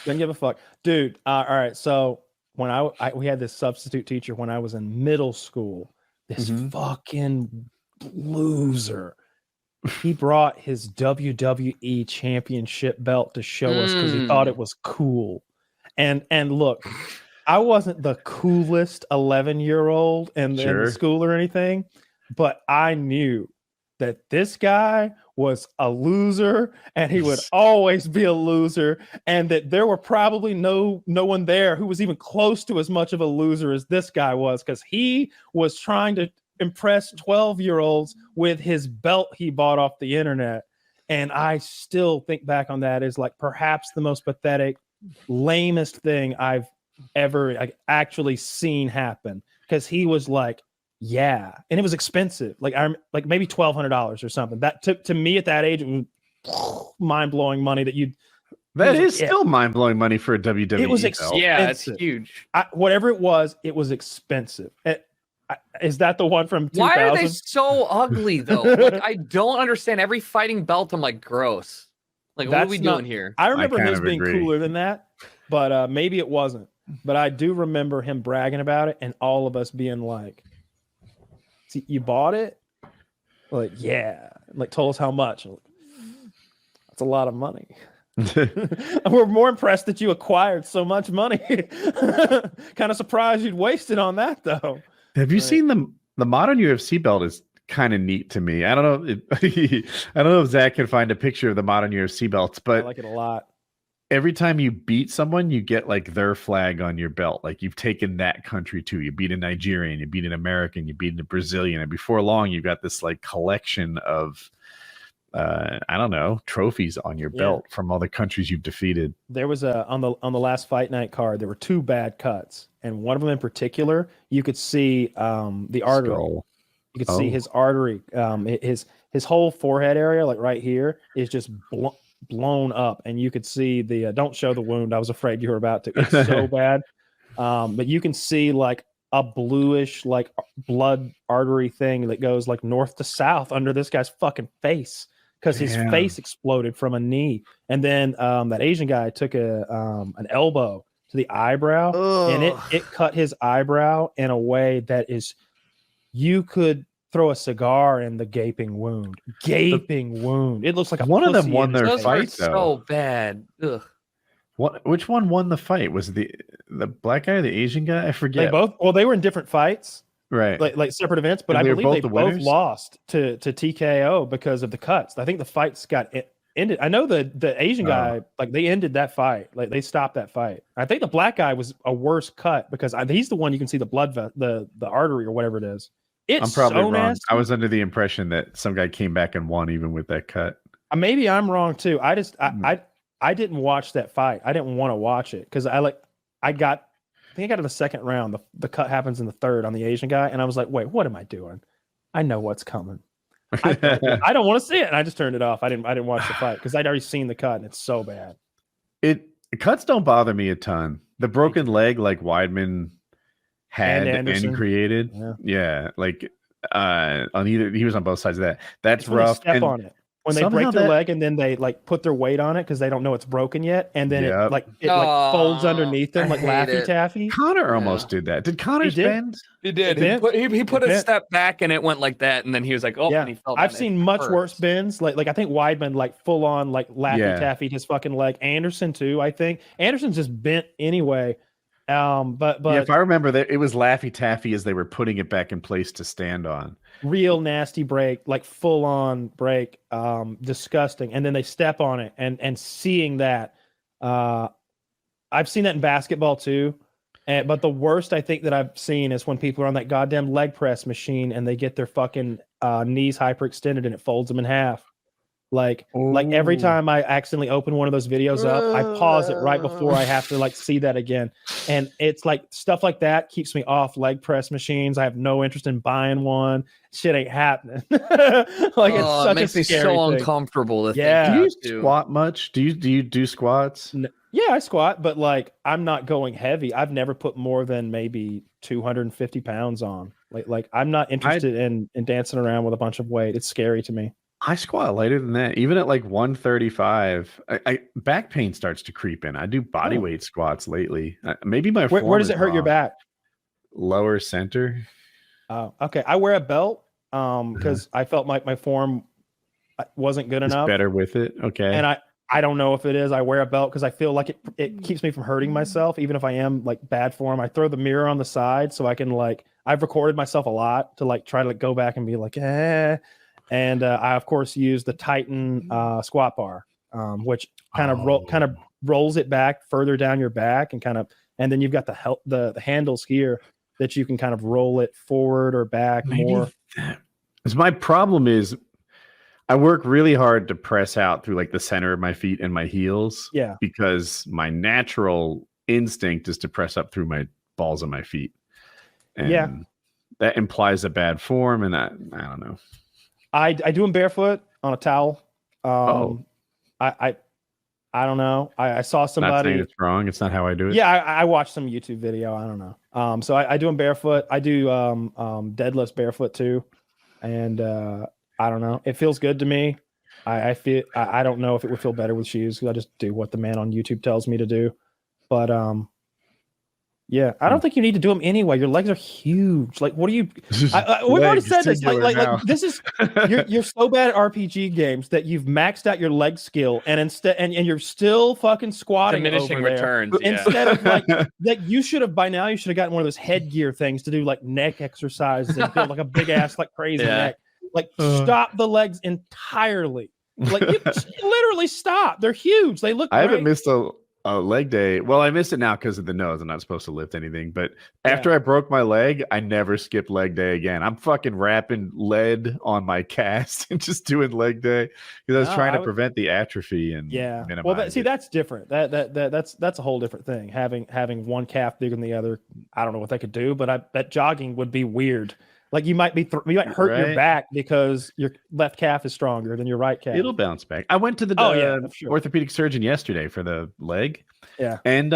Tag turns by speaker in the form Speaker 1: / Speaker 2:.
Speaker 1: Didn't give a fuck, dude. All right, so when we had this substitute teacher when I was in middle school, this fucking loser. He brought his WWE championship belt to show us because he thought it was cool. And look, I wasn't the coolest 11-year-old in the school or anything, but I knew that this guy was a loser and he would always be a loser, and that there were probably no one there who was even close to as much of a loser as this guy was, because he was trying to impress 12-year-olds with his belt he bought off the internet. And I still think back on that as like perhaps the most pathetic, lamest thing I've ever actually seen happen, because he was like, yeah, and it was expensive, like I'm like maybe $1,200 or something. That to me at that age, it was mind-blowing money.
Speaker 2: That is still mind-blowing money for a WWE.
Speaker 1: It was expensive.
Speaker 3: Yeah, it's huge.
Speaker 1: Whatever it was expensive. Is that the one from 2000?
Speaker 3: Why are they so ugly though? Like, I don't understand. Every fighting belt, I'm like, gross. Like, what are we doing here?
Speaker 1: I remember his being cooler than that, but maybe it wasn't. But I do remember him bragging about it, and all of us being like, "See, you bought it?" Like, yeah. Like, told us how much. Like, that's a lot of money. We're more impressed that you acquired so much money. Kind of surprised you'd wasted on that, though.
Speaker 2: Have you seen the modern UFC belt? Is kind of neat to me. I don't know. I don't know if Zach can find a picture of the modern UFC belts, but
Speaker 1: I like it a lot.
Speaker 2: Every time you beat someone, you get like their flag on your belt. Like you've taken that country too. You beat a Nigerian, you beat an American, you beat a Brazilian, and before long, you've got this like collection of I don't know, trophies on your belt from all the countries you've defeated.
Speaker 1: There was on the last Fight Night card, there were 2 bad cuts, and one of them in particular, you could see the artery.
Speaker 2: Skull.
Speaker 1: You could see his artery. His whole forehead area, like right here, is just blown up, and you could see the don't show the wound. I was afraid you were about to. It's so bad. But you can see like a bluish like blood artery thing that goes like north to south under this guy's fucking face, because his face exploded from a knee. And then that Asian guy took an elbow to the eyebrow, and it cut his eyebrow in a way that is, you could throw a cigar in the gaping wound. Wound. It looks like
Speaker 2: one of them won their fight.
Speaker 3: So bad. Ugh.
Speaker 2: Which one won the fight? Was it the black guy or the Asian guy? I forget.
Speaker 1: They both. Well, they were in different fights,
Speaker 2: right?
Speaker 1: Like separate events. But I believe they both lost to TKO because of the cuts. I think the fights got ended. I know the Asian guy, like they ended that fight. Like they stopped that fight. I think the black guy was a worse cut because he's the one you can see the blood, the artery or whatever it is.
Speaker 2: I'm probably wrong. Nasty. I was under the impression that some guy came back and won even with that cut.
Speaker 1: Maybe I'm wrong too. I didn't watch that fight. I didn't want to watch it because I think I got in the second round. The cut happens in the third on the Asian guy, and I was like, wait, what am I doing? I know what's coming. I don't want to see it, and I just turned it off. I didn't watch the fight because I'd already seen the cut, and it's so bad.
Speaker 2: Cuts don't bother me a ton. The broken leg, like Weidman had and created, like on either, he was on both sides of that. That's rough.
Speaker 1: Step on it when they break their leg, and then they like put their weight on it because they don't know it's broken yet, and then it folds underneath them like Laffy Taffy.
Speaker 2: Connor almost did that. Did Connor bend?
Speaker 3: He did. He put a step back, and it went like that, and then he was like, and he fell down.
Speaker 1: I've seen much worse bends. Like I think Weidman like full on like Laffy Taffy his fucking leg. Anderson too. I think Anderson's just bent anyway. But
Speaker 2: if I remember that, it was Laffy Taffy as they were putting it back in place to stand on.
Speaker 1: Real nasty break, like full on break, disgusting. And then they step on it, and seeing that, I've seen that in basketball too. But the worst I think that I've seen is when people are on that goddamn leg press machine and they get their fucking knees hyperextended and it folds them in half. Like every time I accidentally open one of those videos up, I pause it right before I have to like see that again. And it's like stuff like that keeps me off leg press machines. I have no interest in buying one. Shit ain't happening. Like it's such
Speaker 3: it makes
Speaker 1: a
Speaker 3: me
Speaker 1: scary
Speaker 3: so
Speaker 1: thing.
Speaker 3: uncomfortable.
Speaker 2: Do you squat much? Do you do squats?
Speaker 1: Yeah, I squat, but like I'm not going heavy. I've never put more than maybe 250 pounds on. Like I'm not interested in dancing around with a bunch of weight. It's scary to me.
Speaker 2: I squat lighter than that. Even at like 135, I back pain starts to creep in. I do body weight squats lately. Maybe my
Speaker 1: Where
Speaker 2: form
Speaker 1: does
Speaker 2: is
Speaker 1: it hurt your
Speaker 2: wrong.
Speaker 1: back?
Speaker 2: Lower center.
Speaker 1: Oh, okay. I wear a belt because I felt like my form wasn't good
Speaker 2: It's
Speaker 1: enough,
Speaker 2: better with it. Okay.
Speaker 1: and I don't know if it is. I wear a belt because I feel like it keeps me from hurting myself, even if I am like bad form. I throw the mirror on the side so I can like I've recorded myself a lot to like try to like go back and be like and I of course use the Titan squat bar, which kind of rolls it back further down your back and then you've got the handles here that you can kind of roll it forward or back more.
Speaker 2: Because my problem is I work really hard to press out through like the center of my feet and my heels.
Speaker 1: Yeah.
Speaker 2: Because my natural instinct is to press up through my balls of my feet. And that implies a bad form. And I don't know.
Speaker 1: I do them barefoot on a towel. I don't know. I saw somebody.
Speaker 2: Not saying it's wrong. It's not how I do it.
Speaker 1: Yeah, I watched some YouTube video. I don't know. So I do them barefoot. I do deadlifts barefoot too, and I don't know. It feels good to me. I feel. I don't know if it would feel better with shoes because I just do what the man on YouTube tells me to do. But yeah, I don't think you need to do them anyway. Your legs are huge. Like, what do you? We've already said this. Like this is you're so bad at RPG games that you've maxed out your leg skill, and instead, and you're still fucking squatting.
Speaker 3: Diminishing
Speaker 1: over there.
Speaker 3: returns.
Speaker 1: Instead of like you should have by now. You should have gotten one of those headgear things to do like neck exercises and build like a big ass like crazy neck. Like stop the legs entirely. Like you literally stop. They're huge. They look.
Speaker 2: I haven't missed a leg day. Well, I missed it now because of the nose. I'm not supposed to lift anything. But after I broke my leg, I never skipped leg day again. I'm fucking wrapping lead on my cast and just doing leg day because I was trying to prevent the atrophy and minimize
Speaker 1: Well, that's different. That's a whole different thing. Having one calf bigger than the other. I don't know what they could do, but that jogging would be weird. Like you might hurt your back because your left calf is stronger than your right calf.
Speaker 2: It'll bounce back. I went to the orthopedic surgeon yesterday for the leg.
Speaker 1: Yeah.
Speaker 2: And